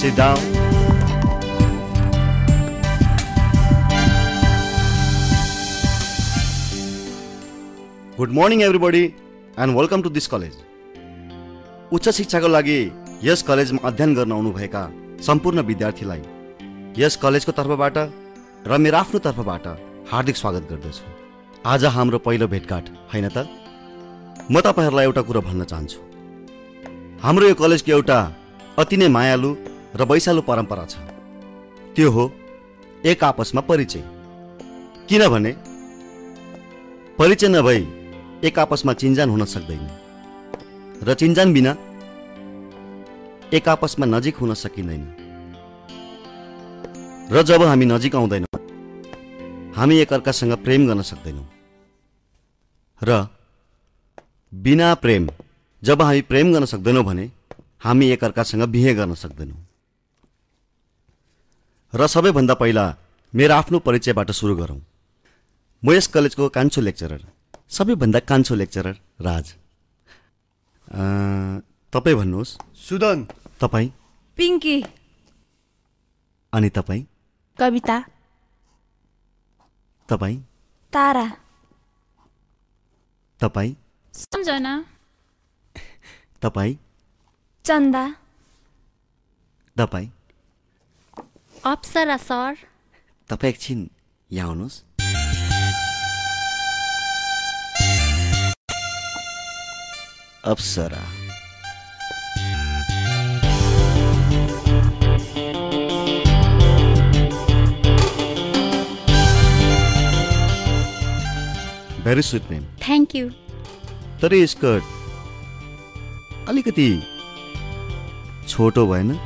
Sit down. Good morning everybody and welcome to this college. उच्च शिक्षाको लागि यस कलेजमा अध्ययन गर्न आउनुभएका सम्पूर्ण विद्यार्थीलाई यस कलेजको तर्फबाट र मेरो आफ्नो तर्फबाट हार्दिक स्वागत गर्दछु। आज हाम्रो पहिलो भेटघाट हैन त? म तपाईहरुलाई एउटा कुरा भन्न चाहन्छु। हाम्रो यो कलेजको एउटा अति नै मायालु र वैशालु परम्परा छ। त्यो हो एक आपसमा परिचय। किनभने परिचय नभई एक आपसमा चिन्जान हुन सक्दैन र चिन्जान बिना एक आपसमा नजिक हुन सकिँदैन। र जब हामी नजिक आउँदैनौँ हामी एकअर्कासँग प्रेम गर्न सक्दैनौँ र बिना प्रेम जब हामी प्रेम गर्न सक्दैनौँ भने हामी एकअर्कासँग बिहे गर्न सक्दैनौँ। र सबैभन्दा पहिला मेरो आफ्नो परिचयबाट सुरु गरौँ। म यस कलेजको कान्छो लेक्चरर, सबैभन्दा कान्छो लेक्चरर राज। तपाईँ भन्नुहोस्। सुदन। तपाईँ? पिङ्की। अनि तपाईँ? कविता। तपाईँ? तारा। तपाईँ? सम्झना। तपाईँ? चन्दा। तपाईँ? अप्सरा सर। तपाईँ एकछिन यहाँ आउनुहोस्। Apsara. Very sweet name. Thank you. तर यो स्कर्ट अलिकति छोटो भएन?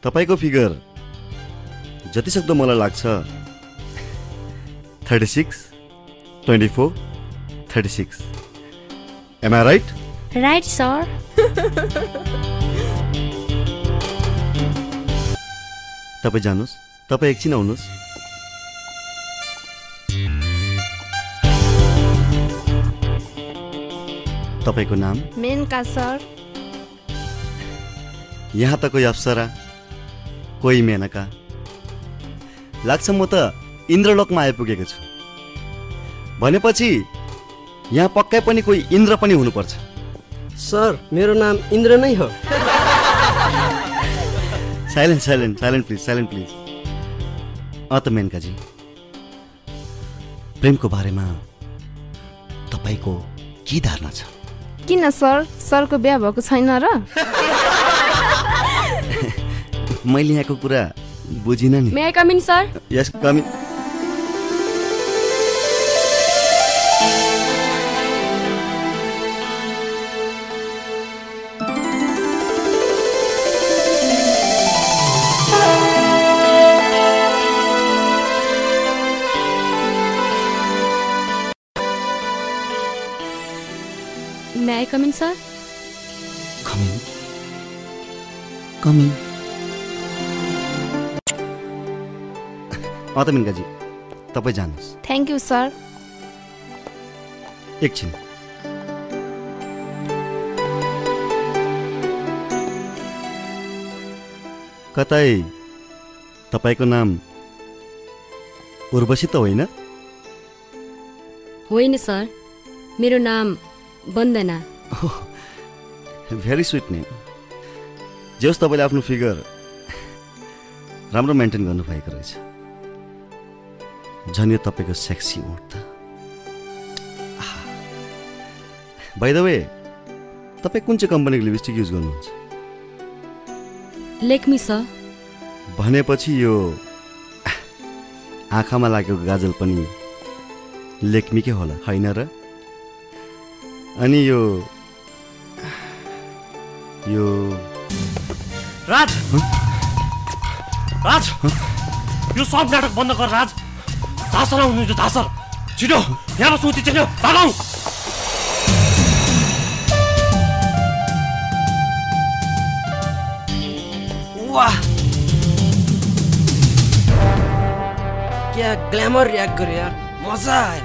तपाईको फिगर जतिसक्दो मलाई लाग्छ 36, 24, 36। Am I right? Right sir. तपाईँ जानुहोस्, तपाईँ एकछिन आउनुहोस्। तपाईको नाम? मेनका सर। यहाँ त कोही अप्सरा, कोही मेनका। लाग्छ म त इन्द्रलोकमा आइपुगेको छु। भनेपछि यहाँ पक्कै पनि कोही इन्द्र पनि हुनुपर्छ। सर, मेरो नाम इन्द्र नै हो। Silent silent silent please, silent please. त मेनकाजी, प्रेमको बारेमा तपाईको के धारणा छ? किन सर, सरको बिहा भएको छैन र? मैले यहाँको कुरा बुझिन नि। May I come in sir? Yes, come in. May I come in sir? Come in, come in. त मिनकाजी, तपाईँ जानुहोस्। Thank you sir. एकछिन। कतै तपाईँको नाम उर्वशी त होइन? होइन सर, मेरो नाम वन्दना। Very sweet name. जे होस्, तपाईँले आफ्नो फिगर राम्रो मेन्टेन गर्नुभएको रहेछ। झन् यो तपाईँको सेक्सी ओठ त। बाइ द वे, तपाईँ कुन चाहिँ कम्पनीको लिपस्टिक युज गर्नुहुन्छ? लेक्मी सर। भनेपछि यो आँखामा लागेको गाजल पनि लेक्मीकै होला, होइन र? अनि यो राज, राज, यो सब नाटक बन्द गर राज। धासर आउनुहुन्छ, धासर। छिटो यहाँ सोची छिटो भागौ। वाह, क्या ग्लैमर रिएक्ट गर्यो यार, मजा आयो।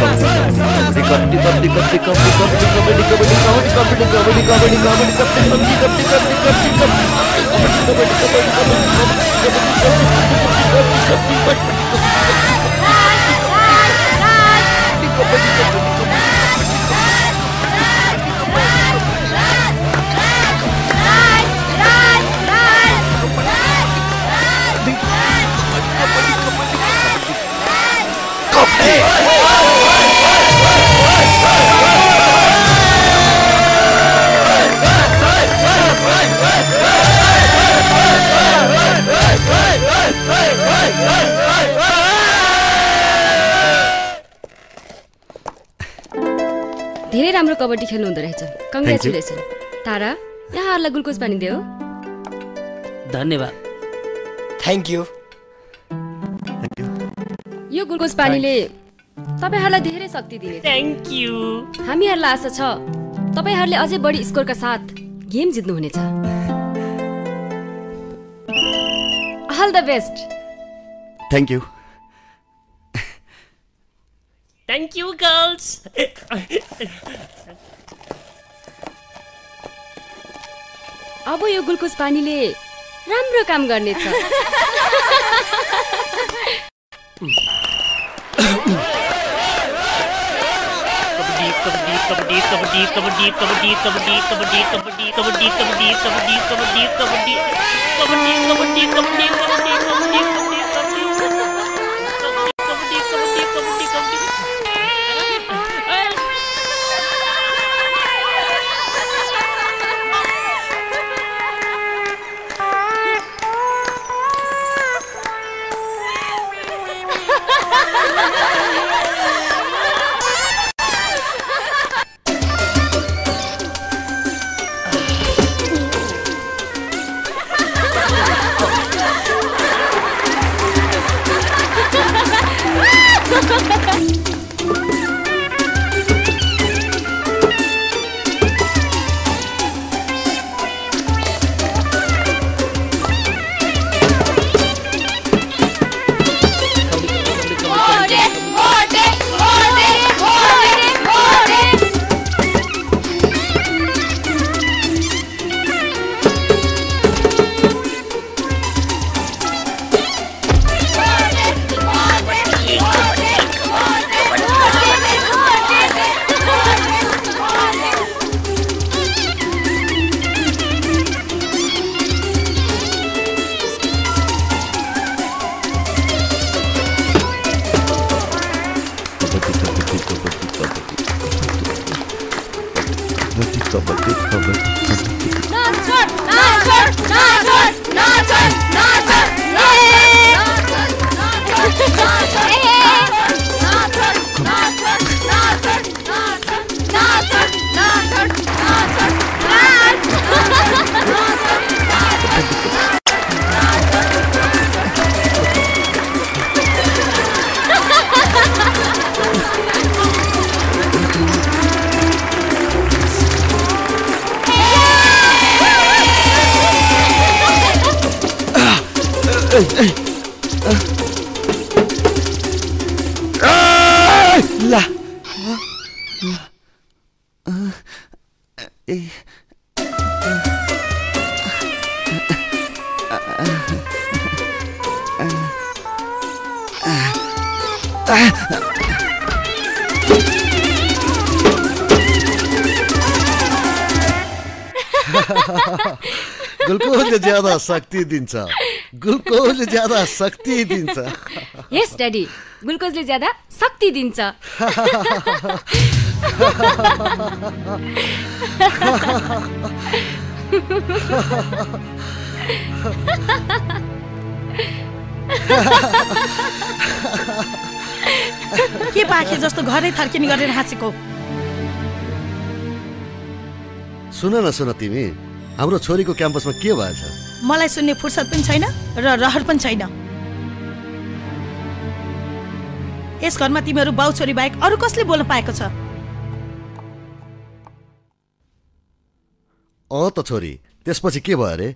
धेरै राम्रो कबड्डी खेल्नु हुँदो रहेछ। कङ्ग्रेचुलेसन। तारा, यहाँहरूलाई ग्लुकोज पानी देऊ। धन्यवाद। Thank you. यो ग्लुकोज पानीले तपाईहरुलाई धेरै शक्ति दिनेछ। Thank you. हामीहरूलाई आशा छ तपाईहरुले अझै बढी स्कोरका साथ गेम जित्नु हुनेछ। All the best. Thank you. Thank you girls. अब यो ग्लुकोज पानीले राम्रो काम गर्नेछ। ग्लुकोजले ज्यादा शक्ति दिन्छ। ग्लुकोजले ज्यादा शक्ति दिन्छ। यस ड्याडी, ग्लुकोजले ज्यादा शक्ति दिन्छ। के पाखे जस्तो घरै थर्किने गरेर हाँसेको। सुन न सुन, तिमी हाम्रो छोरीको क्याम्पसमा के भएछ? मलाई सुन्ने फुर्सद पनि छैन र रहर पनि छैन। यस घरमा तिमीहरू बाउ छोरी बाहेक अरू कसले बोल्न पाएको छ? त छोरी, त्यसपछि के भयो रे?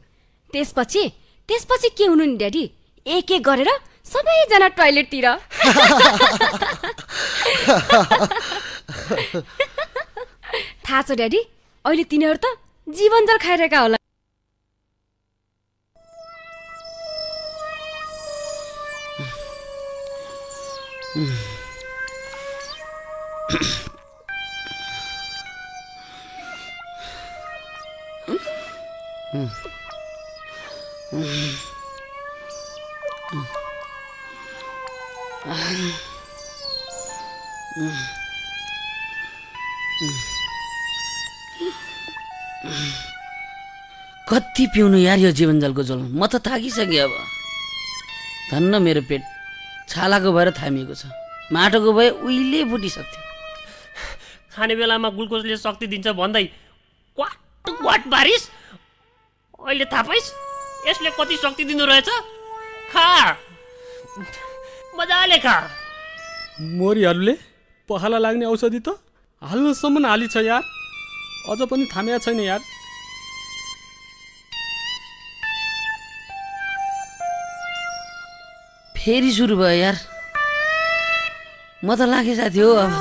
त्यसपछि के हुनु नि ड्याडी? एक एक गरेर सबैजना टोयलेटतिर। थाहा छ ड्याडी, अहिले तिनीहरू त जीवनजल खाइरहेका होला। कति पिउनु यार यो जीवनजलको जल, म त थाकिसकेँ। अब धन्न मेरो पेट छालाको भएर थामिएको छ, माटोको भए उहिले फुटिसक्थ्यो। खाने बेलामा ग्लुकोजले शक्ति दिन्छ भन्दै क्वाट बारिस, अहिले थाहा पाइस् यसले कति शक्ति दिँदो रहेछ। खा, मजाले खा। मोरीहरूले पखाला लाग्ने औषधि त हाल्नुसम्म हाली छ यार, अझ पनि थामिया छैन यार। फेरि सुरु भयो यार, म त लागे साथी हो अब।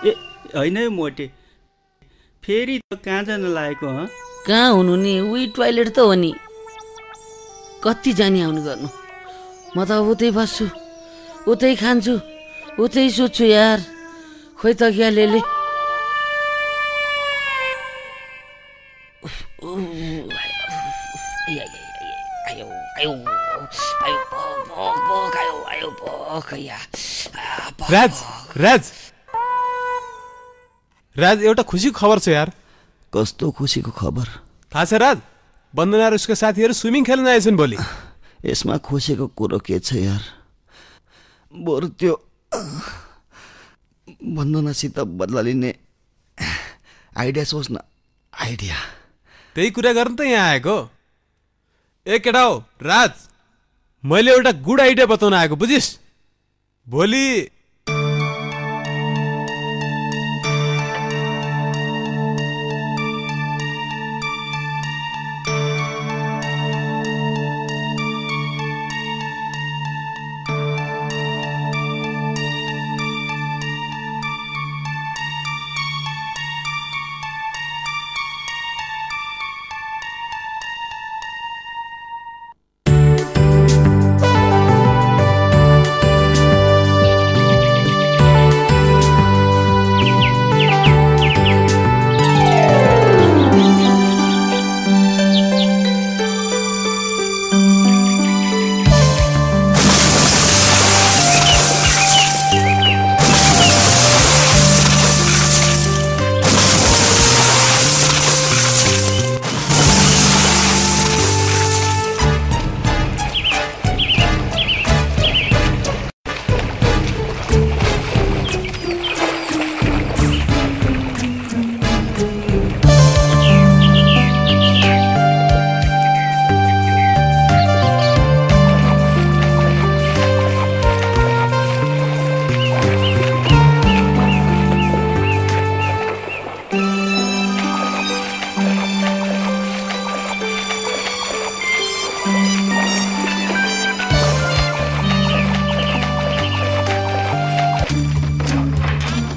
ए होइन है मोटे, फेरि त कहाँ जान लागेको? कहाँ हुनु नि, उही टोइलेट त हो नि। कति जाने आउनु गर्नु, म त अब उतै बस्छु, उतै खान्छु, उतै सोध्छु यार। खोइ त क्या ले राज एउटा खुसीको खबर छ यार। कस्तो खुसीको खबर? थाहा छ राज, वन्दना र उसका साथीहरू स्विमिङ खेल्न आएछन् भोलि। यसमा खुसीको कुरो के छ यार? बरु त्यो वन्दनासित बदला लिने आइडिया सोच न। आइडिया? त्यही कुरा गर्न त यहाँ आएको। ए केटा हो राज, मैले एउटा गुड आइडिया बताउन आएको, बुझिस्? भोलि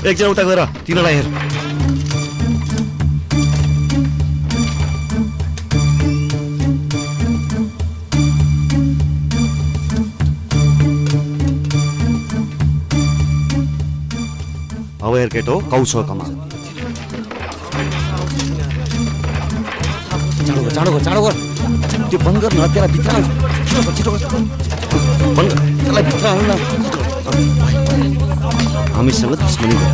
एकजना उता गएर तिनीलाई हेर। अब हेर केटो, कौ छ कमा। चाँडो गर। त्यो बन्द गर्न, त्यसलाई भित्र हाल। छिटो बन्द गर, त्यसलाई भित्र हाल न। हामीसँग दुश्मनी गर।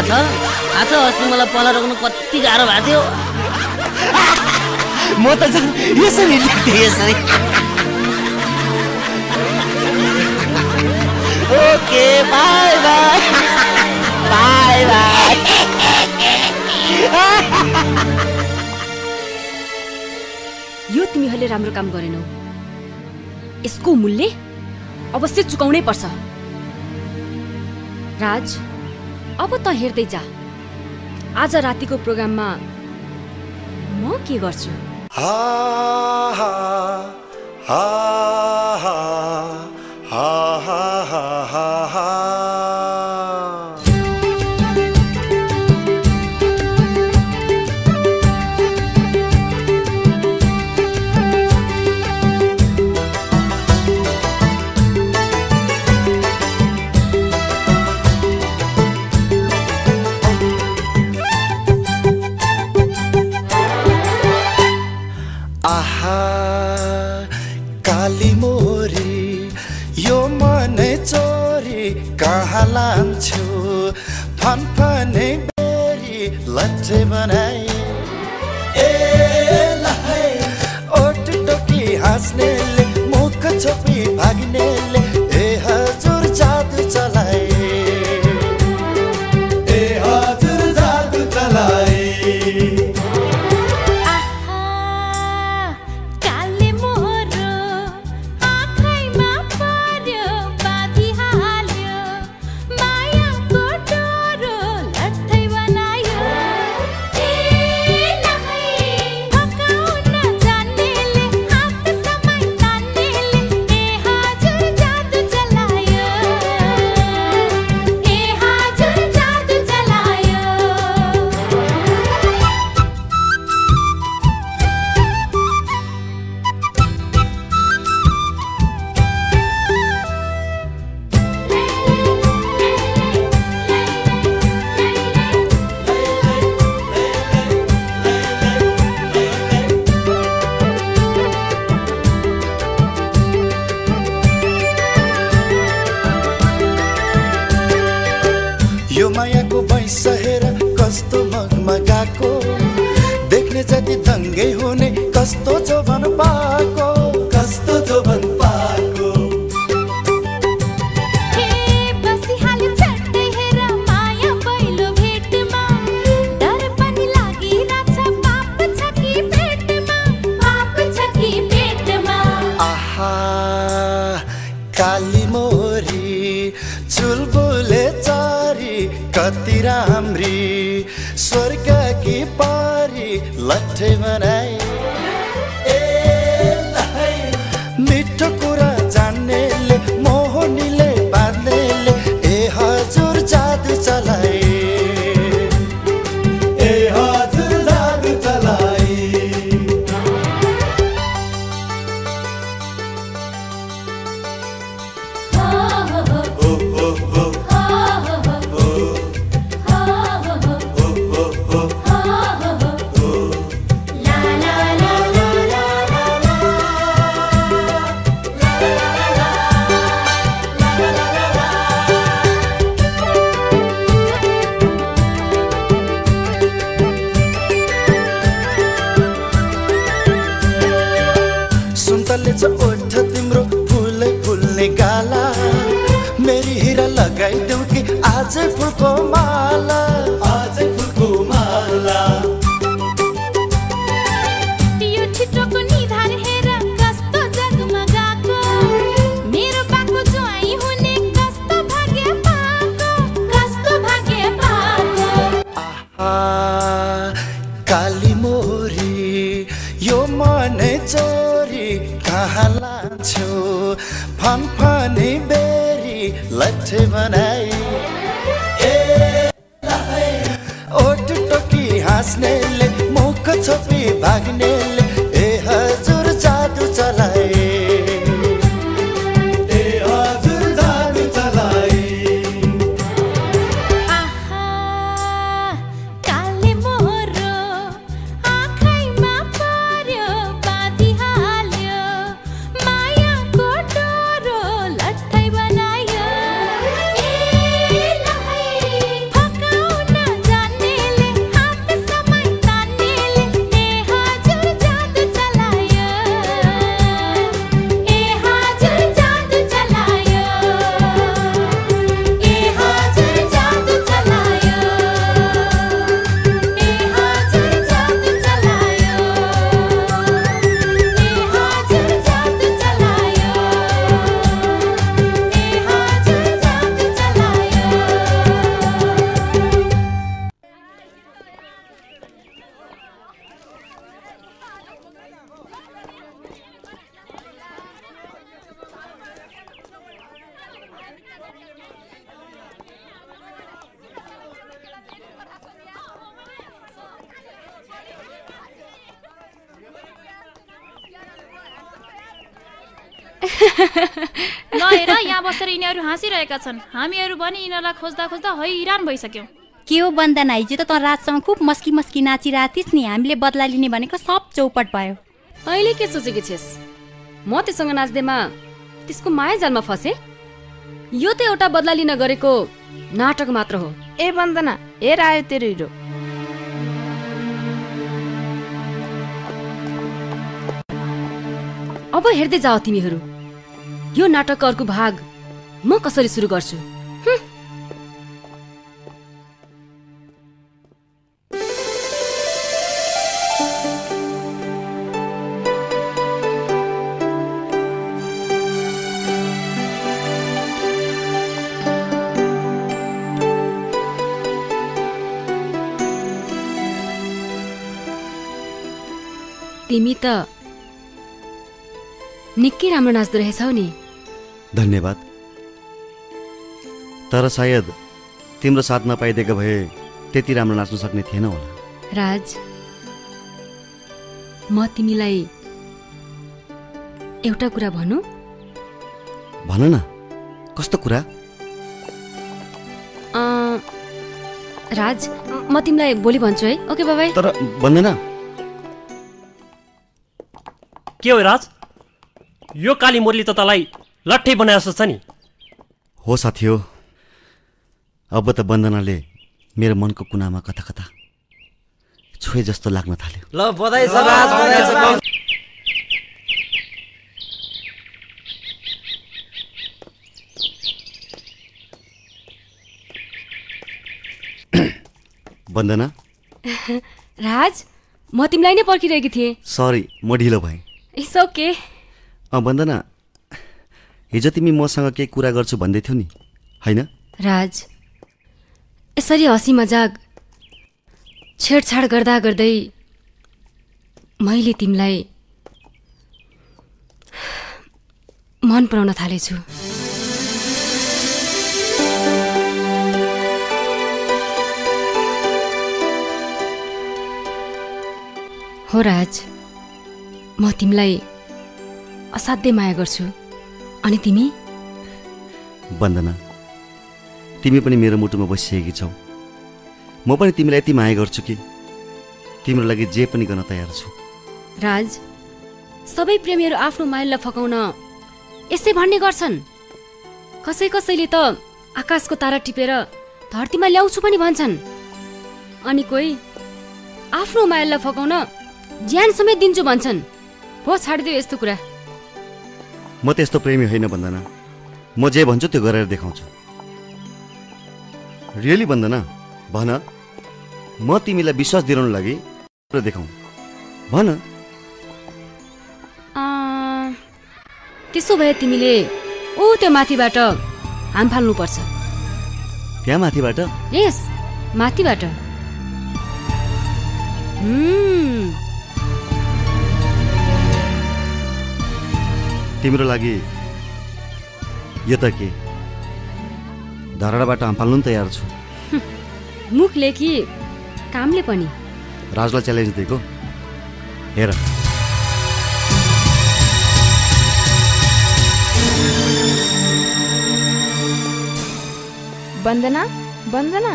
छ आज अस्ति मलाई पला रोक्नु कति गाह्रो भएको थियो म त झन् यसरी लेख्थेँ यसरी okay by by by by यो तिमीहरूले राम्रो काम गरेनौ यसको मूल्य अवश्य चुकाउनै पर्छ राज अब त हेर्दै जा आज रातिको प्रोग्राममा म के गर्छु हा हा हा हा हा हा हा हा आहा काली मोरी यो मनै चोरी कहाँ लान्छु फनफने बेरी लट्ठे बनाए ए लहै ओट टोकी हाँस्नेले मुख छोपी भाग्नेले ए हजुर जादु चलाए ए हजुर जादु चलाए यो मायाको भैँसहेर कस्तो मगमगाको देख्ने जति दङ्गै हुने कस्तो जोबन पाको कस्तो जोबन पाको आहा काली मोरी चुलबुले चारी कति राम्री स्वर्ग की पारी लट्ठे बनाए ए मिठो कुरा जान्नेले मोहनीले बाँध्नेले ए हजुर जादु चलाए ए हजुर जादु चलाए सुन्तले छ ओठ तिम्रो फुलै फुल्ने गाला मेरी हिरा लगाइदेऊ कि आज फुलको माला आज फुलको माला यो छिटोको निधार हेर कस्तो जगमगाको मेरो बाको ज्वाइँ हुने कस्तो भाग्य पाको आहा काली मोरी यो मनै चोरी कहाँ लान्छु फनफने बेरी लट्ठे बनाए ए ओट टोकी हाँस्नेले मुख छोपी भाग्नेले ए हजुर जादु चलाए ए हजुर जादु चलाए काले मोरो आँखैमा पर्यो बाँधिहाल्यो मायाको डोरो लट्ठै बनायो फकाउन ल हेर यहाँ बसेर यिनीहरू हाँसिरहेका छन् हामीहरू पनि यिनीहरूलाई खोज्दा खोज्दा हैरान भइसक्यौँ के हो बन्दना हिजो त रातसँग खुब मस्की मस्की नाचिरहेको थिइस् नि हामीले बदला लिने भनेको सब चौपट भयो अहिले के सोचेकी छिस् म त्यससँग नाच्दैमा त्यसको माया जालमा फसे यो त एउटा बदला लिन गरेको नाटक मात्र हो ए बन्दना हेर आयो तेरो हिरो अब हेर्दै जाओ तिमीहरू यो नाटकको अर्को भाग म कसरी सुरु गर्छु तिमी त निकै राम्रो नाच्दो रहेछौ नि धन्यवाद तर सायद तिम्रो साथ नपाइदिएको भए त्यति राम्रो नाच्न सक्ने थिएन होला राज म तिमीलाई एउटा कुरा भनौँ भन न कस्तो कुरा राज म तिमीलाई भोलि भन्छु है ओके बाबाई तर बन्दना के हो राज यो काली मुरली त तँलाई लट्ठै बनाए जस्तो छ नि हो साथी हो अब त बन्दनाले मेरो मनको कुनामा कता कता छोए जस्तो लाग्न थाल्यो ल बधाई छ राज बधाई छ बन्दना राज म तिमीलाई नै पर्खिरहेकी थिएँ सरी म ढिलो भएँ इट्स ओके बन्दना हिजो तिमी मसँग केही कुरा गर्छु भन्दै थियौ नि हैन राज यसरी हँसी मजाक छेडछाड गर्दा गर्दै मैले तिमीलाई मन पराउन थालेछु हो राज म तिमीलाई असाध्यै माया गर्छु अनि तिमी बन्दना तिमी पनि मेरो मुटुमा बसिसकेकी छौ म पनि तिमीलाई यति माया गर्छु कि तिम्रो लागि जे पनि गर्न तयार छु राज सबै प्रेमीहरू आफ्नो मायालाई फकाउन यसै भन्ने गर्छन् कसैले त आकाशको तारा टिपेर धरतीमा ल्याउँछु पनि भन्छन् अनि कोही आफ्नो मायालाई फकाउन ज्यान समेत दिन्छु भन्छन् हो छाडिदियो यस्तो कुरा म त्यस्तो प्रेमी होइन बन्दना म जे भन्छु त्यो गरेर देखाउँछु रियली बन्दना भन म तिमीलाई विश्वास दिलाउनु लागि देखाउँ भन त्यसो भए तिमीले त्यो माथिबाट हाम फाल्नुपर्छ त्यहाँ माथिबाट यस माथिबाट तिम्रो लागि यो त के धराडाबाट हामफाल्नु तयार छु मुखले कि कामले पनि राजलाई च्यालेन्ज दिएको हेर बन्दना बन्दना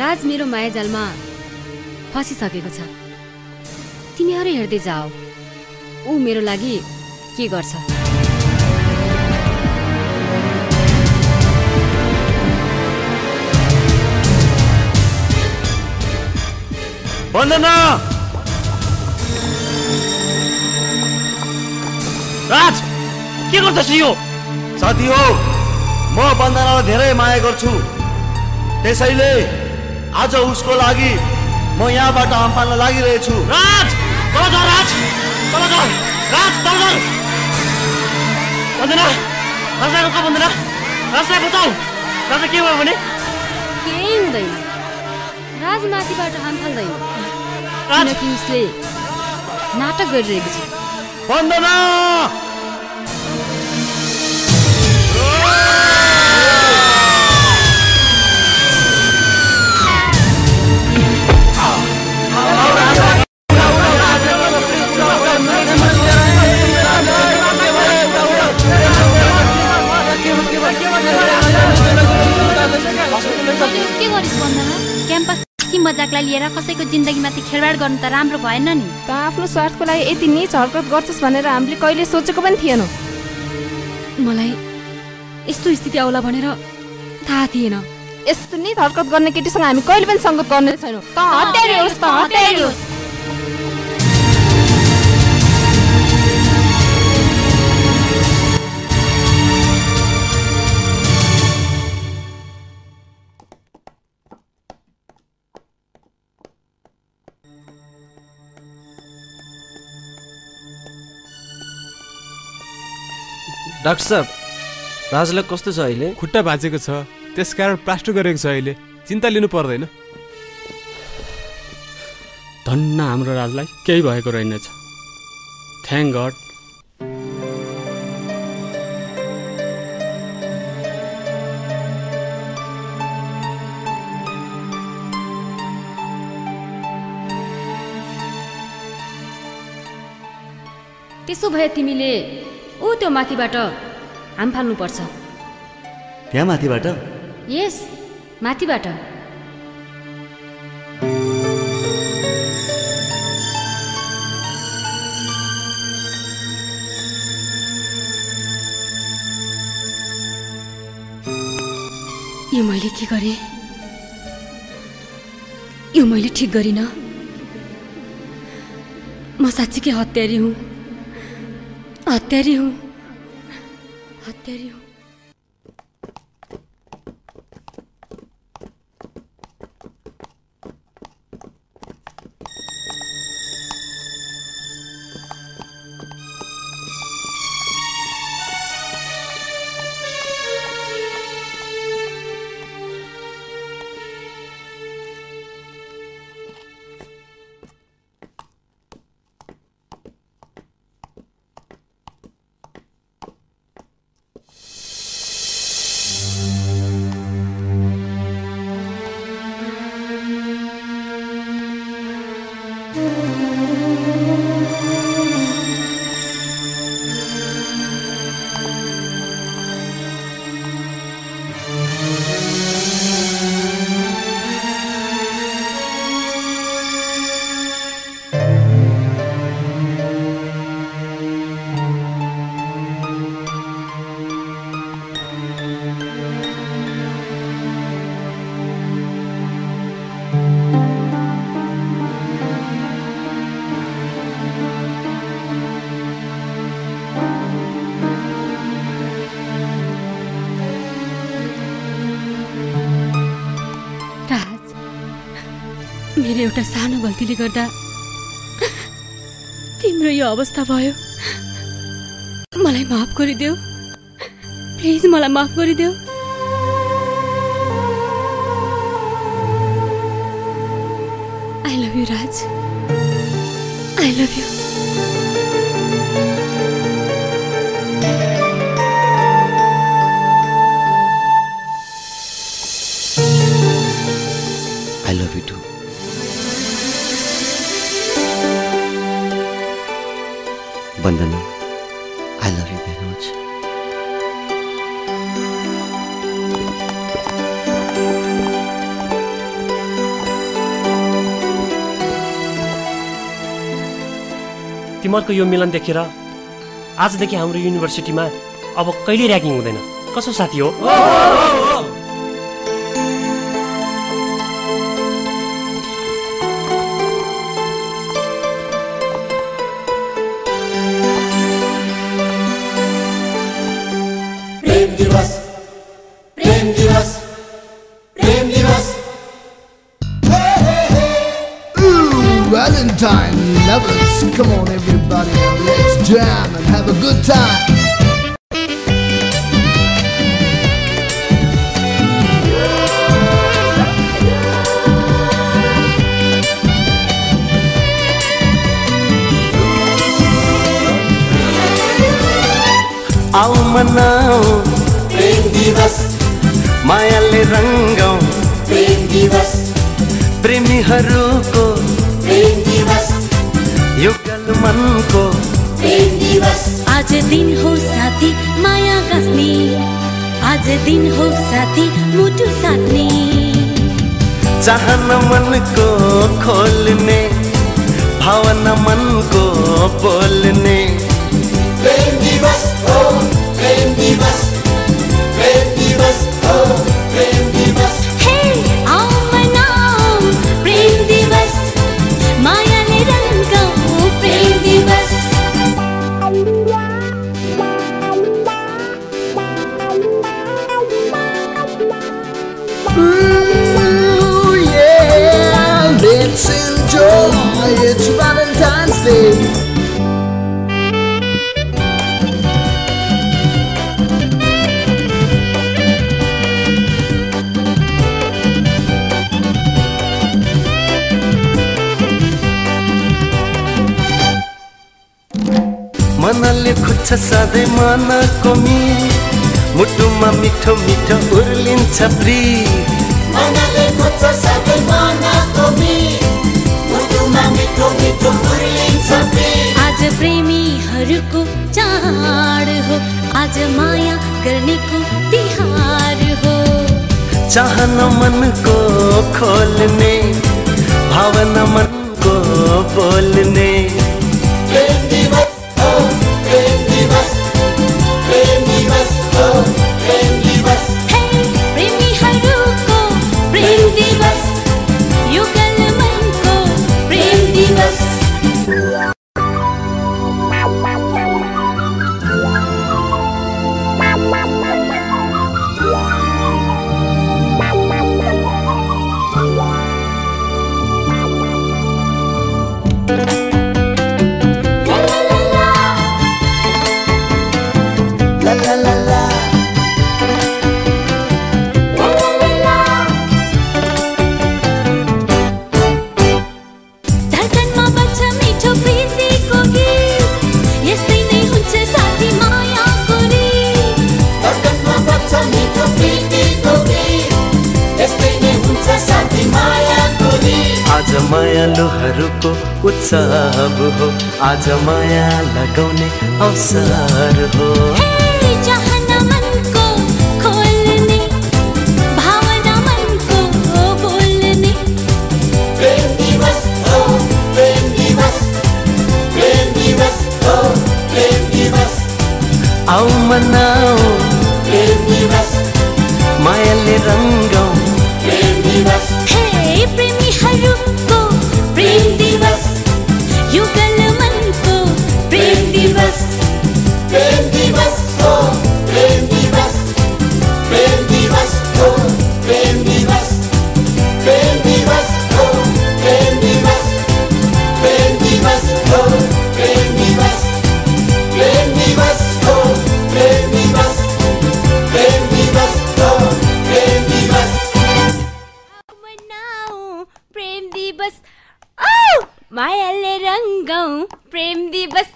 राज मेरो मायाजालमा फसिसकेको छ तिमीहरू हेर्दै जाओ ऊ मेरो लागि के गर्छ बन्दना राज के गर्दैछ यो साथी हो म बन्दनालाई धेरै माया गर्छु त्यसैले आज उसको लागि म यहाँबाट हाम फाल्न लागिरहेछु राज तल जा राज तल जा राज तल जा बन्दना राजलाई रोक बन्दना राजलाई बचाऊ राज के भयो भने केही हुँदैन राज माथिबाट हाम फाल्दैन किनकि उसले नाटक गरिरहेको छ बन्दना गरिस् वन्दना? क्याम्पस मजाकलाई लिएर कसैको जिन्दगीमाथि खेलवाड गर्नु त राम्रो भएन नि। त आफ्नो स्वार्थको लागि यति नीच हरकत गर्छस् भनेर हामीले कहिले सोचेको पनि थिएन। मलाई यस्तो स्थिति आउला भनेर थाहा थिएन। यस्तो नीच हरकत गर्ने केटीसँग हामी कहिले पनि सङ्गत गर्ने छैनौँ। त हत्यारी होस्, त हत्यारी होस्। डाक्टर साहब, राजलाई कस्तो छ अहिले? खुट्टा भाँचेको छ, त्यसकारण प्लास्टर गरेको छ अहिले। चिन्ता लिनु पर्दैन। धन्न हाम्रो राजलाई केही भएको रहेनछ। Thank God. त्यसो भए तिमीले त्यो माथिबाट हाम फाल्नुपर्छ। त्यहाँ माथिबाट? यस, माथिबाट। यो मैले के गरेँ? यो मैले ठिक गरिनँ। म साँच्चीकै हत्यारी हुँ, हत्यारी हुँ, हत्यारी हुँ। मेरो एउटा सानो गल्तीले गर्दा तिम्रो यो अवस्था भयो। मलाई माफ गरिदेऊ, प्लिज मलाई माफ गरिदेऊ। I love you Raj, I love you. I love you too. Vandana, I love you very much. तिमीहरूको यो मिलन देखेर आजदेखि हाम्रो युनिभर्सिटीमा अब कहिले र्यागिङ हुँदैन। कसो साथी हो? Valentine lovers, come on everybody, let's jam and have a good time. आओ मनाओ प्रेम दिवस, मायाले रङ्गौं प्रेम दिवस, प्रेमीहरूको प्रेम दिवस, युगल मनको प्रेम दिवस। आज दिन हो साथी माया गाँस्ने, आज दिन हो साथी मुटु साट्ने। चाहना मन को खोलने, भावना मन को बोलने। प्रेम दिवस हो प्रेम दिवस, प्रेम दिवस हो प्रेम दिवस। हे आओ मनाओ प्रेम दिवस, मायाले रंगाऊ प्रेम दिवस। Ooh, yeah, let's enjoy, it's Valentine's Day. मनले खुच्छ सधैँ मनको मिल, मुटुमा मिठो मिठो उर्लिन्छ प्रिय। मनले खुच्छ सधैँ मनको मिल, मुटुमा मिठो मिठो उर्लिन्छ प्रिय। आज प्रेमीहरूको चाड हो, आज माया गर्नेको तिहार हो। चाहना मन को खोलने, भावना मन को बोलने। प्रेम दिवस हो प्रेम दिवस, प्रेम दिवस हो प्रेम दिवस। हे प्रेमीहरूको प्रेम दिवस, युगल मनको प्रेम दिवस। धडकनमा बज्छ मिठो प्रीतिको गीत, यस्तै नै हुन्छ साथी मायाको रीत। धडकनमा बज्छ मिठो प्रीतिको गीत, यस्तै नै हुन्छ साथी मायाको रीत। आज मायालुहरूको उत्सव हो, आज माया लगाउने अवसर हो। हे चाहना मनको खोल्ने, भावना मनको बोल्ने। प्रेम दिवस हो प्रेम दिवस, प्रेम दिवस हो प्रेम दिवस। आओ मनाओ प्रेम दिवस, मायाले रंगाऊ प्रेम दिवस। हे प्रेमीहरूको प्रेम दिवस, युगल मनको प्रेम दिवस। प्रेम दिवस हो प्रेम दिवस, प्रेम दिवस हो प्रेम दिवस। प्रेम दिवस हो प्रेम दिवस, प्रेम दिवस हो प्रेम दिवस। प्रेम दिवस हो प्रेम दिवस, प्रेम दिवस हो प्रेम दिवस। मनाऊ प्रेम दिवस, ओ मायाले रंगाऊ प्रेम दिवस।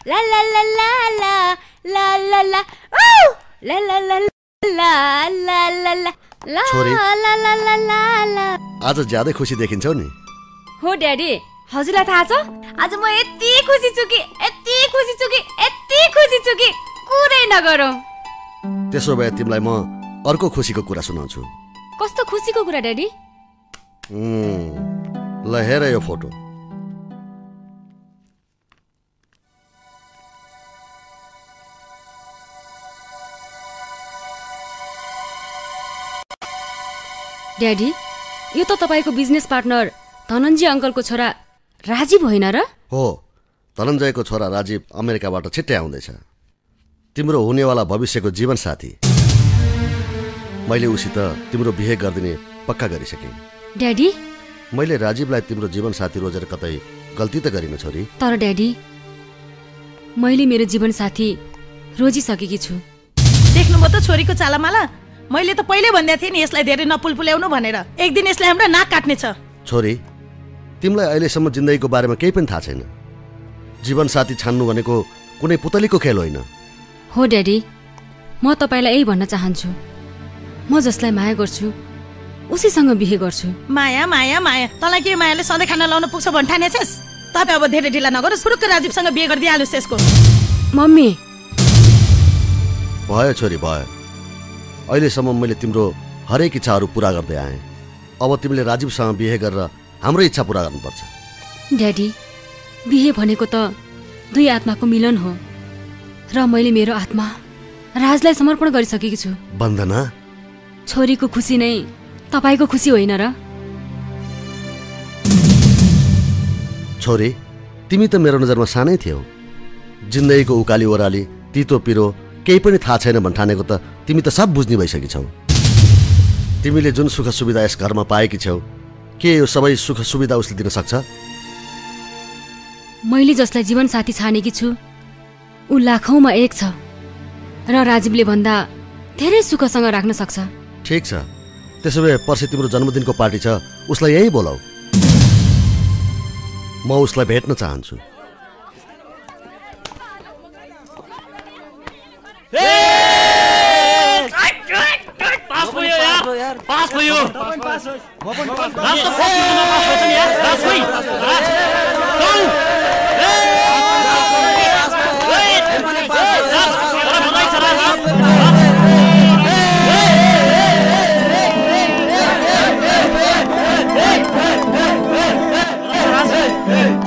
ला ला ला ला ला ला ला ला, ओ ला ला ला ला ला ला ला ला छोरी। ला ला ला ला ला। आज ज्यादै खुसी देखिन्छौ नि। हो ड्याडी, हजुरलाई थाहा छ आज म यति खुसी छु कि कुरै नगरौँ। त्यसो भए तिमीलाई म अर्को खुसीको कुरा सुनाउँछु। कस्तो खुसीको कुरा ड्याडी? ल हेर यो फोटो। ड्याडी, यो त तपाईँको बिजनेस पार्टनर धनञ्जय अङ्कलको छोरा राजीव होइन र? हो, धनञ्जयको छोरा राजीव अमेरिकाबाट छिट्टै आउँदैछ। तिम्रो हुनेवाला भविष्यको जीवन साथी। मैले उसित तिम्रो बिहे गरिदिने पक्का गरिसकेँ। ड्याडी, मैले राजीवलाई तिम्रो जीवन साथी रोजेर कतै गल्ती त गरिन छोरी। तर ड्याडी, मैले मेरो जीवन साथी रोजिसकेकी छु। देख्नुभयो त छोरीको चालामाला? मैले त पहिले भन्दै थिएँ नि यसलाई धेरै नपुलपुल्याउनु भनेर। एक दिन यसले हाम्रो नाक काट्नेछ। छोरी, तिमीलाई अहिलेसम्म जिन्दगीको बारेमा केही पनि थाहा छैन। जीवन साथी छान्नु भनेको कुनै पुतलीको खेल होइन। हो ड्याडी, म तपाईँलाई यही भन्न चाहन्छु, म जसलाई माया गर्छु उसीसँग बिहे गर्छु। माया माया माया, तँलाई के मायाले सधैँ खाना लाउन पुग्छ भन्ठानेछस्? तपाईँ अब धेरै ढिला नगरोस्, फुरुक्क राजीवसँग बिहे गरिदिइहाल्नुहोस् यसको। मम्मी। भयो छोरी भयो, अहिलेसम्म मैले तिम्रो हरेक इच्छाहरू पुरा गर्दै आएँ। अब तिमीले राजीवसँग बिहे गरेर हाम्रो इच्छा पूरा गर्नुपर्छ। ड्याडी, बिहे भनेको त दुई आत्माको मिलन हो र मैले मेरो आत्मा राजलाई समर्पण गरिसकेकी छु। वन्दना, छोरीको खुसी नै तपाईको खुसी होइन र? छोरी, तिमी त मेरो नजरमा सानै थियौ। जिन्दगीको उकाली ओराली, तितो पिरो केही पनि थाहा छैन भन्ठानेको त तिमी त सब बुझ्ने भइसकी छौ। तिमीले जुन सुख सुविधा यस घरमा पाएकी छौ, के यो सबै सुख सुविधा उसले दिन सक्छ? मैले जसलाई जीवन साथी छानेकी छु ऊ लाखौंमा एक छ र राजीवले भन्दा धेरै सुखसँग राख्न सक्छ। ठिक छ, त्यसो भए पर्सि तिम्रो जन्मदिनको पार्टी छ, उसलाई यही बोलाऊ। म उसलाई भेट्न चाहन्छु।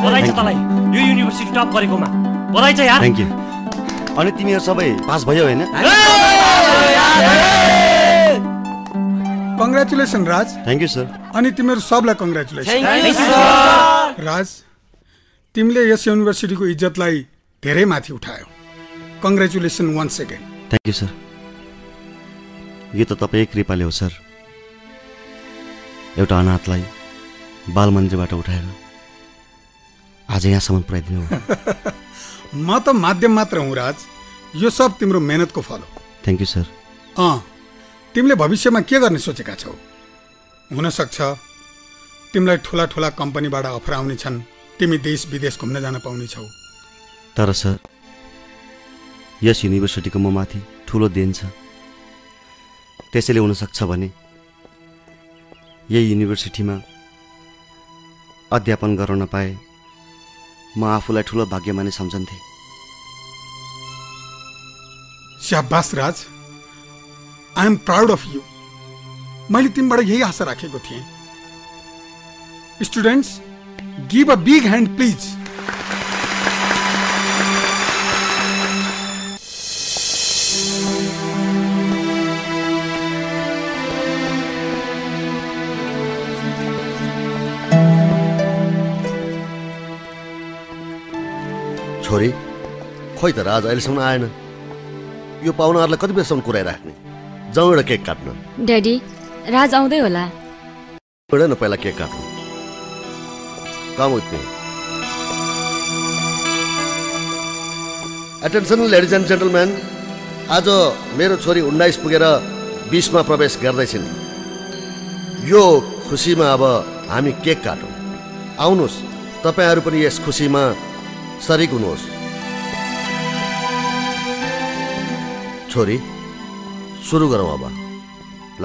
बधाई छ तलाई यो युनिभर्सिटी टप गरेकोमा। बधाई छ यार। Thank you. अनि तिमीहरू सबै पास भयो हैन? Congratulation Raj. Thank you sir. अनि तिमीहरू सबलाई congratulation. Thank you sir. Raj, तिमीले यस युनिभर्सिटीको इज्जतलाई धेरै माथि उठायौ। Congratulation once again. Thank you sir. यो त तपाईँ कृपाले हो सर। एउटा अनाथलाई बाल मन्दिरबाट उठाएर आज यहाँसम्म पुर्याइदिनु। म त माध्यम मात्र हुँ राज, यो सब तिम्रो मेहनतको फल हो। Thank you sir. तिमीले भविष्यमा के गर्ने सोचेका छौ? हुन सक्छ तिमीलाई ठुला ठुला कम्पनीबाट अफर आउने छन्, तिमी देश विदेश घुम्न जान पाउने छौ। तर सर, यस युनिभर्सिटीको म माथि ठुलो देन छ। त्यसैले हुन सक्छ भने यही युनिभर्सिटीमा अध्यापन गर्न पाए म आफूलाई ठुलो भाग्यमानी सम्झन्थे। शाबास Raj, I am proud of you. मैले तिमीबाट यही आशा राखेको थिएँ। Students, give a big hand please. छोरी, खोइ त राज अहिलेसम्म आएन। यो पाहुनाहरूलाई कति बेरसम्म कुराइराख्ने? जाउँ एउटा केक काट्न। ड्याडी, राज आउँदै होला। एउटा न पहिला केक काट्नु। Come with me. Attention ladies and gentleman, आज मेरो छोरी 19 पुगेर 20मा प्रवेश गर्दैछिन्। यो खुसीमा अब हामी केक काटौँ। आउनुहोस्, तपाईँहरू पनि यस खुसीमा सरिक हुनुहोस्। छोरी, सुरु गरौँ अब। ल,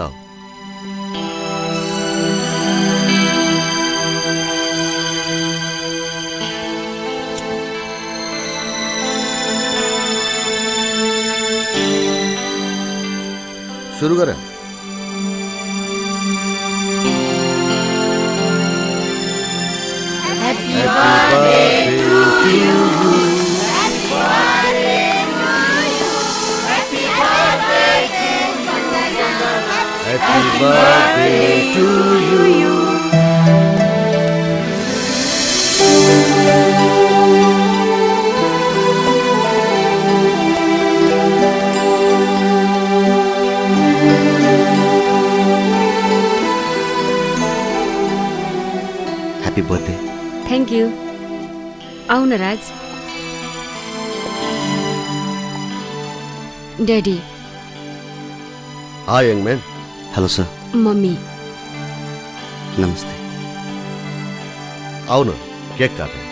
सुरु गर। Happy birthday to you. Happy birthday to you. Happy birthday. Thank you. आऊ न Raj. Daddy. Hi young man. Hello sir. Mummy. नमस्ते। आऊ न, केक काटौँ।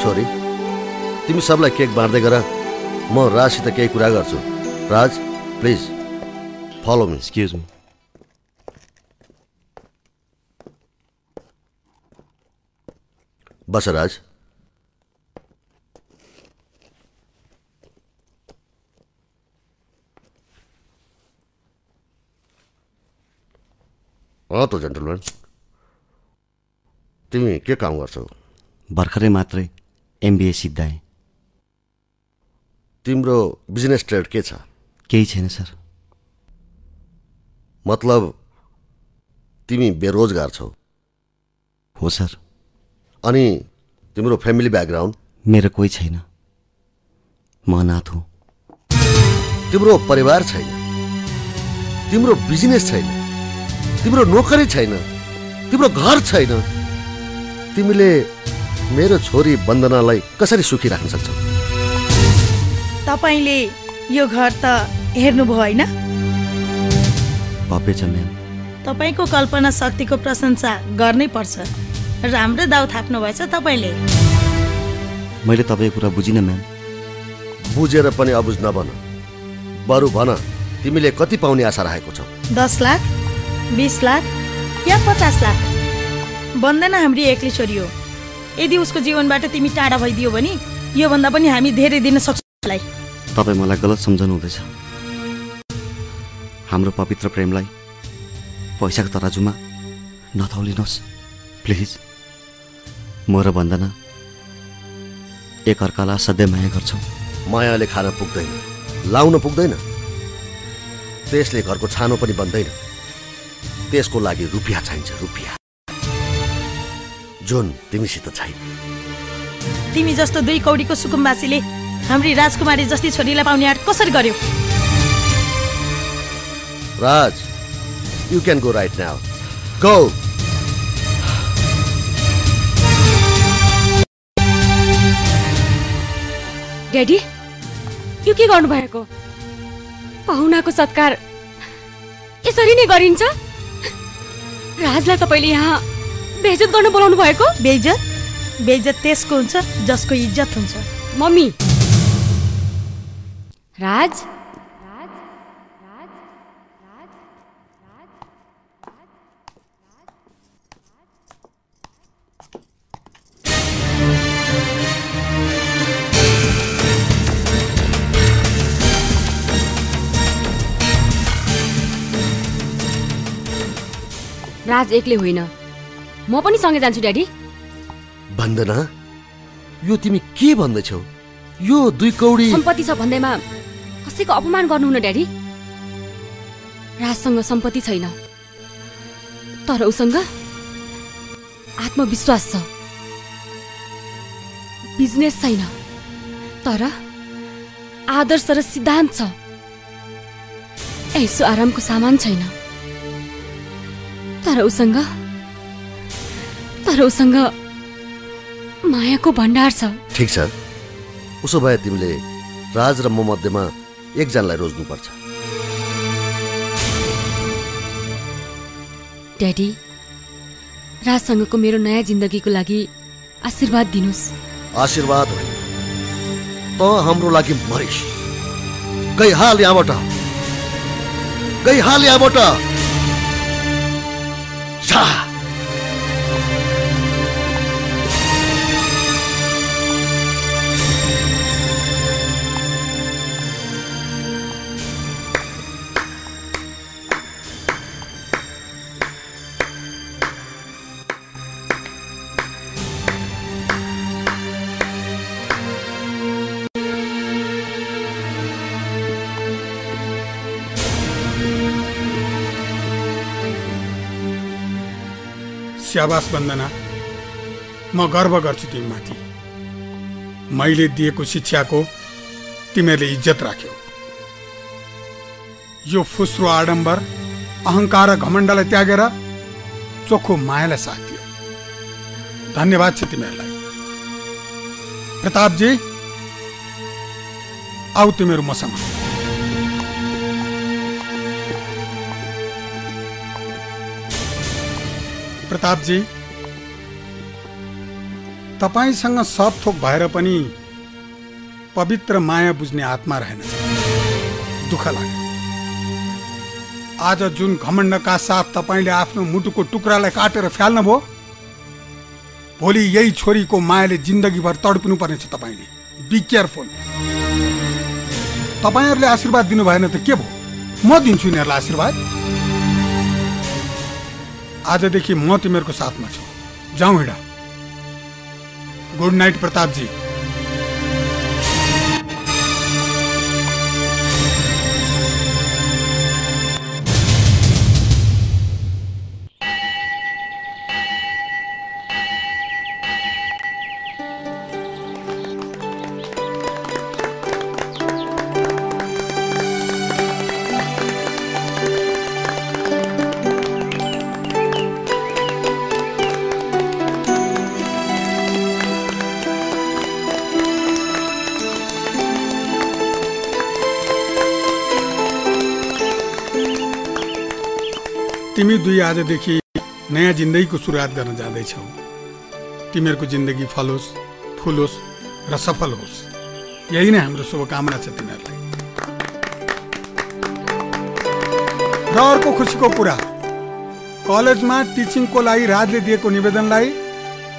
छोरी, तिमी सबलाई केक बाँड्दै गर, म राजसित केही कुरा गर्छु। Raj, please follow me. Excuse me. बस राज। त जेन्टलम्यान, तिमी के काम गर्छौ? भर्खरै मात्रै MBA सिद्धाएँ। तिम्रो बिजनेस ट्रेड के छ? केही छैन सर। मतलब तिमी बेरोजगार छौ? हो सर। अनि तिम्रो फ्यामिली ब्याकग्राउन्ड? मेरो कोही छैन, म अनाथ हुँ। तिम्रो परिवार छैन, तिम्रो बिजनेस छैन, तिम्रो नोकरी छैन, तिम्रो घर छैन, तिमीले मेरो छोरी वन्दनालाई कसरी सुखी राख्न सक्छौ? तपाईले यो घर त हेर्नुभयो होइन? भव्य छ म्याम। तपाईको कल्पना शक्तिको प्रशंसा गर्नै पर्छ। राम्रो दाउ थाप्नु भएछ तपाईले। मैले तपाईको कुरा बुझिनँ म्याम। बुझेर पनि अबुझ नबन, बरु भन तिमीले कति पाउने आशा राखेको छौ? 10 लाख, 20 लाख या 50 लाख? वन्दना हाम्री एक्लै छोरी हो। यदि उसको जीवनबाट तिमी टाढा भइदियो भने यो भन्दा पनि हामी धेरै दिन सक्छौँ। तपाईँ मलाई गलत सम्झनु हुँदैछ। हाम्रो पवित्र प्रेमलाई पैसाको तराजुमा नथौलिनुहोस् प्लिज। म र वन्दना एकअर्कालाई असाध्यै माया गर्छौँ। मायाले खान पुग्दैन, लाउन पुग्दैन, त्यसले घरको छानो पनि बन्दैन। त्यसको लागि रुपियाँ चाहिन्छ, रुपियाँ, जुन तिमीसित छैन। तिमी जस्तो 2 कौडीको सुकुम्बासीले हाम्री राजकुमारी जस्ती छोरीलाई पाउने आँट कसरी गर्यो? राज, you can go right now. Go! Daddy, यो के गर्नुभएको? पाहुनाको सत्कार यसरी नै गरिन्छ? राजलाई तपाईले यहाँ बेइज्जत गर्न बोलाउनु भएको? बेइज्जत त्यसको हुन्छ जसको इज्जत हुन्छ। मम्मी, राज राज एक्लै होइन, म पनि सँगै जान्छु ड्याडी। वन्दना, यो तिमी के भन्दैछौ? यो 2 कौडी सम्पत्ति छ भन्दैमा कसैको अपमान गर्नुहुन्न ड्याडी। राजसँग सम्पत्ति छैन, तर उसँग आत्मविश्वास छ। बिजनेस छैन, तर आदर्श र सिद्धान्त छ। ऐसो आरामको सामान छैन, तर उसँग मायाको भण्डार छ। ठिक छ, उसो भए तिमीले राज र म मध्येमा एकजनालाई रोज्नुपर्छ। ड्याडी, राजसँगको मेरो नयाँ जिन्दगीको लागि आशीर्वाद दिनुस्। आशीर्वाद होइन, त हाम्रो लागि मरिस। गइहाल यहाँबाट, गइहाल यहाँबाट। स्याबास वन्दना, म गर्व गर्छु तिमीमाथि। मैले दिएको शिक्षाको तिमीहरूले इज्जत राख्यौ। यो फुस्रो आडम्बर, अहंकार र घमण्डलाई त्यागेर चोखो मायालाई साथ दियो। धन्यवाद छ तिमीहरूलाई। प्रतापजी, आऊ तिमीहरू मसँग। प्रतापजी, तपाईसँग सब थोक भएर पनि पवित्र माया बुझ्ने आत्मा रहेनछ। दुःख लाग्यो। आज जुन घमण्डका साथ तपाईले आफ्नो मुटुको टुक्रालाई काटेर फ्याल्नुभयो, भोलि यही छोरीको मायाले जिन्दगीभर तडपिनु पर्नेछ तपाईँले। Be careful. तपाईँहरूले आशीर्वाद दिनु भएन त के भयो? म दिन्छु यिनीहरूलाई आशीर्वाद। आजदेखि म तिमीहरूको साथमा छु। जाउँ हिँड। Good night Pratapji. तिमी दुई आजदेखि नयाँ जिन्दगीको सुरुवात गर्न जाँदैछौ। तिमीहरूको जिन्दगी फलोस्, फुलोस् र सफल होस्, यही नै हाम्रो शुभकामना छ तिमीहरूलाई। र अर्को खुसीको कुरा, कलेजमा टिचिङको लागि राजले दिएको निवेदनलाई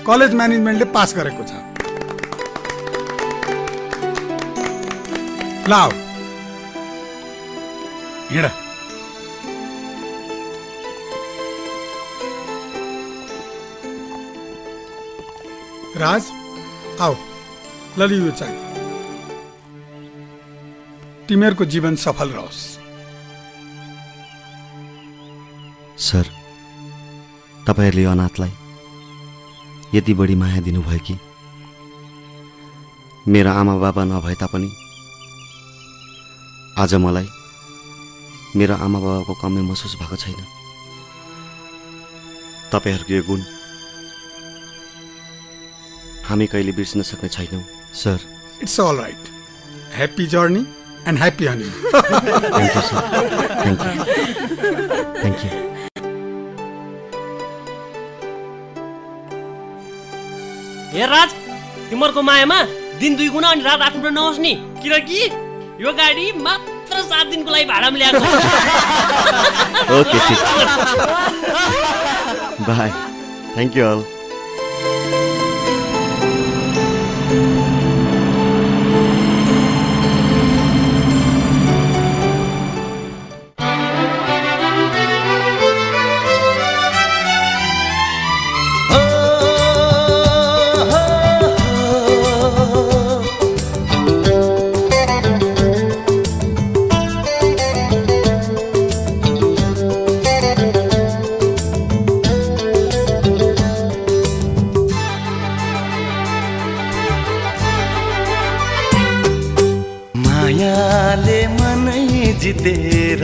कलेज म्यानेजमेन्टले पास गरेको छ। लाऊ हिँड। राज आओ, ललियो यो चाय। तिमीहरूको जीवन सफल रहोस्। सर, तपाईँहरूले यो अनाथलाई यति बढी माया दिनुभयो कि मेरा आमा बाबा नभए तापनि आज मलाई मेरो आमा बाबाको कमी महसुस भएको छैन। तपाईँहरूको यो गुण हामी कहिले बिर्सिन सक्ने छैनौँ sir. It's all right. Happy journey and happy honey. Thank you sir. Thank you. Thank you. हे राज, तिमीहरूको मायामा दिन 2 गुणा अनि रात 8 गुणा नहोस् नि, किनकि यो गाडी मात्र 7 दिनको लागि भाडामा ल्याएको। ओके ठीक। बाई। Thank you all. जितेर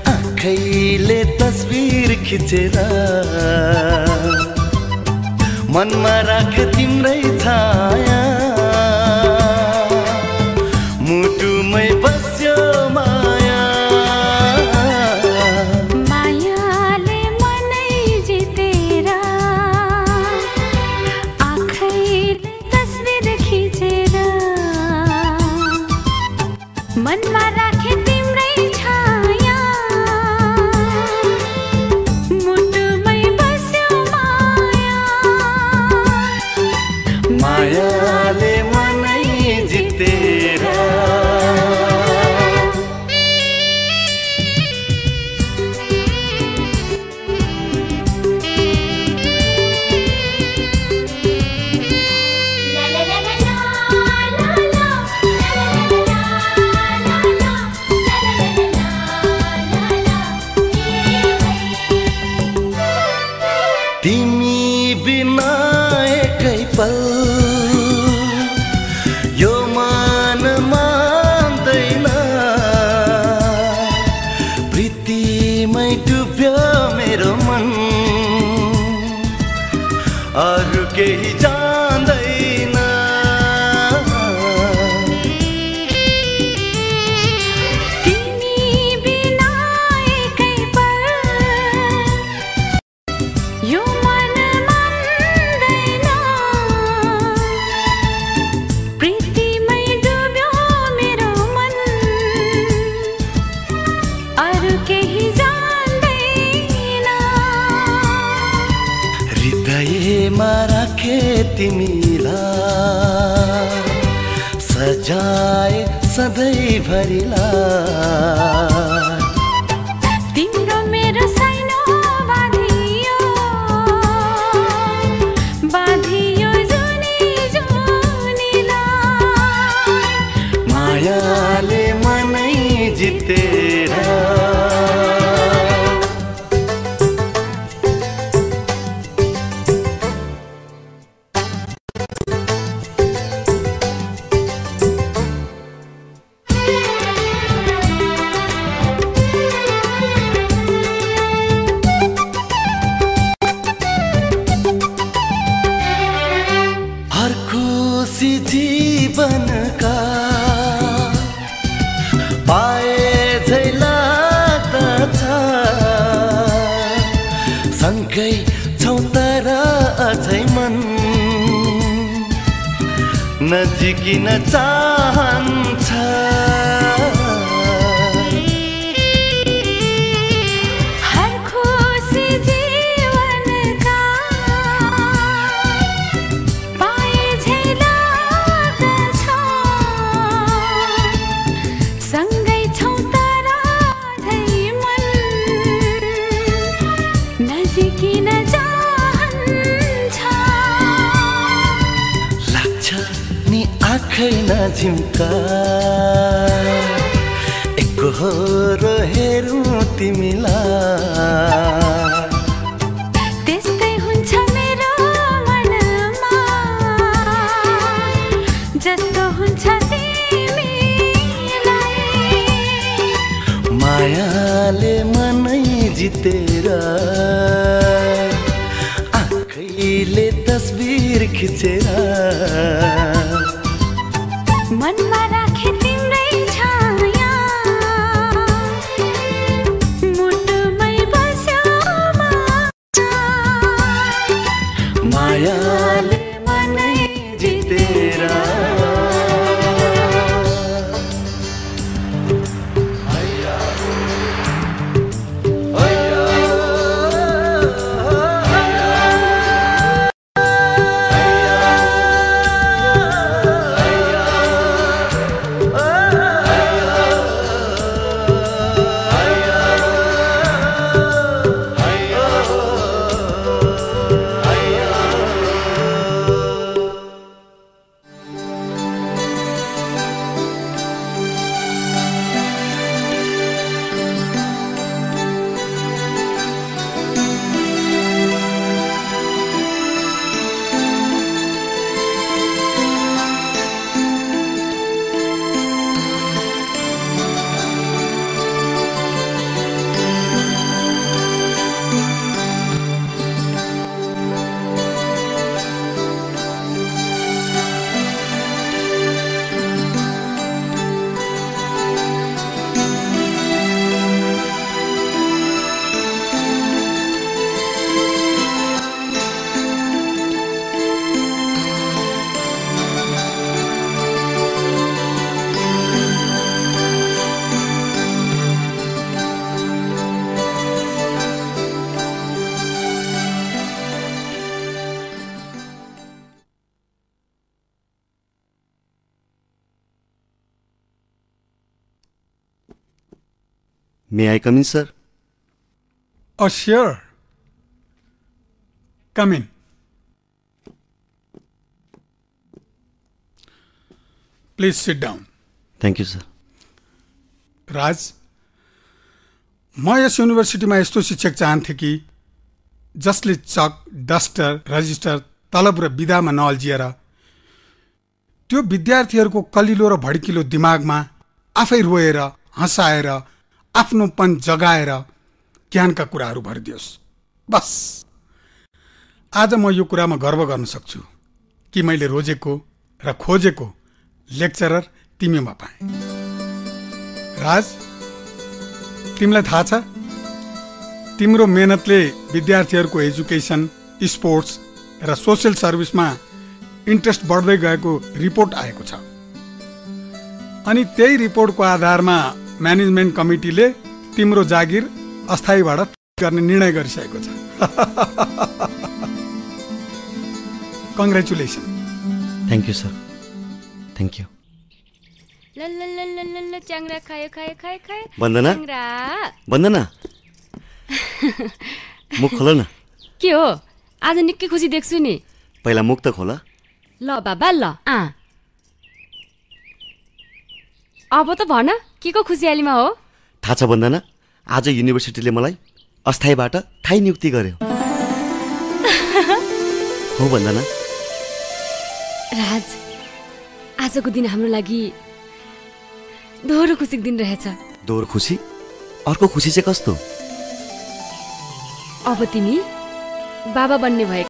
आँखैले तस्बिर खिचेर मनमा राख तिम्रै छाया, मुटुमै बस्यो माया। मायाले मनै जितेर आँखैले तस्बिर खिचेर मनमा राखे तिम्रै छाया, मुटुमै बस्यो माया। मायाले मनै जितेर तिमी बिना एकै पल यो मन मान्दैन, प्रीतिमै डुब्यो मेरो मन, अरू केही जान्दैन। तिमी बिना एकै पल यो मन मान्दैन, प्रीतिमै डुब्यो मेरो मन, अरू केही तिमीलाई सजाए सधैँभरिलाई तिम्रो मेरो सानो बाँधियो जुनी जुनीलाई मायाले मनै जितेर जीवनका पाए झै लाग्दछ सँगै छौँ तर अझै मन नजिकिन चाहन्छ आँखैना झिम्का एकहोरो हेरौँ तिमीलाई त्यस्तै हुन्छ मेरो मनमा जस्तो हुन्छ तिमीलाई मायाले मनै जितेर आँखैले तस्बिर खिचेर मनमा राखे तिम्रै छाया मुटुमै बस्यो मायाले मनै जितेर May I come in, sir? Oh, sure. Come in. Please sit down. Thank you, sir. राज, म यस युनिभर्सिटीमा यस्तो शिक्षक चाहन्थेँ कि जसले चक, डस्टर, रजिस्टर, तलब र बिदामा नअल्झिएर त्यो विद्यार्थीहरूको कलिलो र भड्किलो दिमागमा आफै रोएर, हँसाएर, आफ्नोपन जगाएर ज्ञानका कुराहरू भरिदियोस्। बस आज म यो कुरामा गर्व गर्न सक्छु कि मैले रोजेको र खोजेको लेक्चरर तिमीमा पाएँ। राज, तिमीलाई थाहा छ तिम्रो मेहनतले विद्यार्थीहरूको एजुकेसन, स्पोर्ट्स र सोशल सर्भिसमा इन्ट्रेस्ट बढ्दै गएको रिपोर्ट आएको छ। अनि त्यही रिपोर्टको आधारमा म्यानेजमेन्ट कमिटीले तिम्रो जागिर अस्थायीबाट गर्ने निर्णय गरिसकेको छ। Congratulation. Thank you sir, thank you. ल ल ल ल ल ल च्याङ्रा खायो खायो खायो खायो। वन्दना च्याङ्रा वन्दना मुख खोल न। के हो आज निकै खुसी देख्छु नि। पहिला मुख त खोल। ल बाबा ल अब त भन के को खुसियालीमा हो? थाहा छ वन्दना, आज युनिभर्सिटीले मलाई अस्थायीबाट थायी नियुक्ति गर्यो। हो वन्दना। राज, आजको दिन हाम्रो लागि दोहोरो खुसीको दिन रहेछ। दोहोरो खुसी? अर्को खुसी चाहिँ कस्तो? अब तिमी बाबा बन्ने भए